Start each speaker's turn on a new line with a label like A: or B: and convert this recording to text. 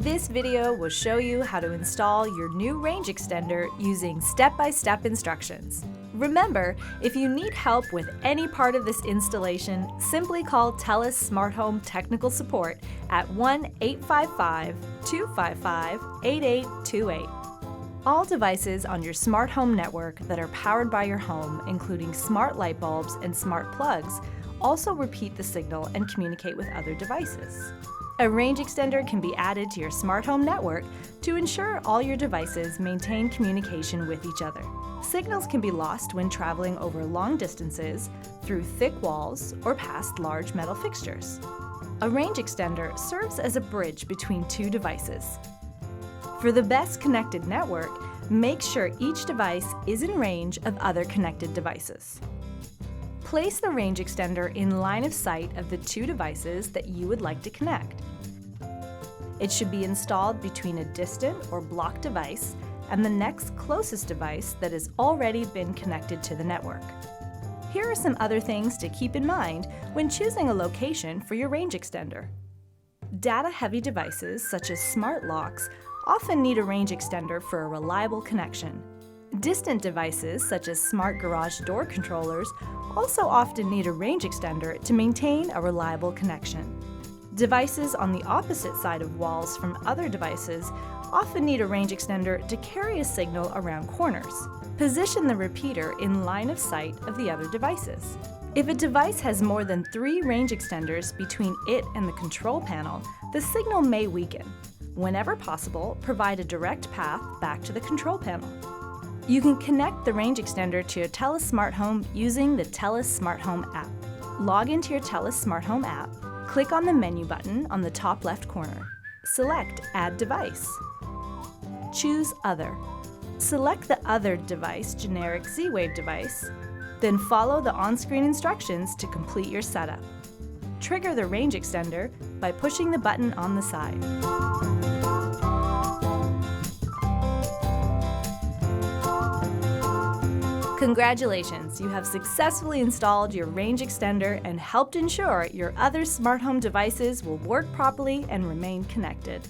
A: This video will show you how to install your new range extender using step-by-step instructions. Remember, if you need help with any part of this installation, simply call Telus Smart Home Technical Support at 1-855-255-8828. All devices on your smart home network that are powered by your home, including smart light bulbs and smart plugs, also repeat the signal and communicate with other devices. A range extender can be added to your smart home network to ensure all your devices maintain communication with each other. Signals can be lost when traveling over long distances, through thick walls, or past large metal fixtures. A range extender serves as a bridge between two devices. For the best connected network, make sure each device is in range of other connected devices. Place the range extender in line of sight of the two devices that you would like to connect. It should be installed between a distant or blocked device and the next closest device that has already been connected to the network. Here are some other things to keep in mind when choosing a location for your range extender. Data-heavy devices such as smart locks often need a range extender for a reliable connection. Distant devices such as smart garage door controllers also often need a range extender to maintain a reliable connection. Devices on the opposite side of walls from other devices often need a range extender to carry a signal around corners. Position the repeater in line of sight of the other devices. If a device has more than 3 range extenders between it and the control panel, the signal may weaken. Whenever possible, provide a direct path back to the control panel. You can connect the range extender to your Telus Smart Home using the Telus Smart Home app. Log into your Telus Smart Home app, click on the menu button on the top left corner. Select Add Device. Choose Other. Select the Other device generic Z-Wave device, then follow the on-screen instructions to complete your setup. Trigger the range extender by pushing the button on the side. Congratulations, you have successfully installed your range extender and helped ensure your other smart home devices will work properly and remain connected.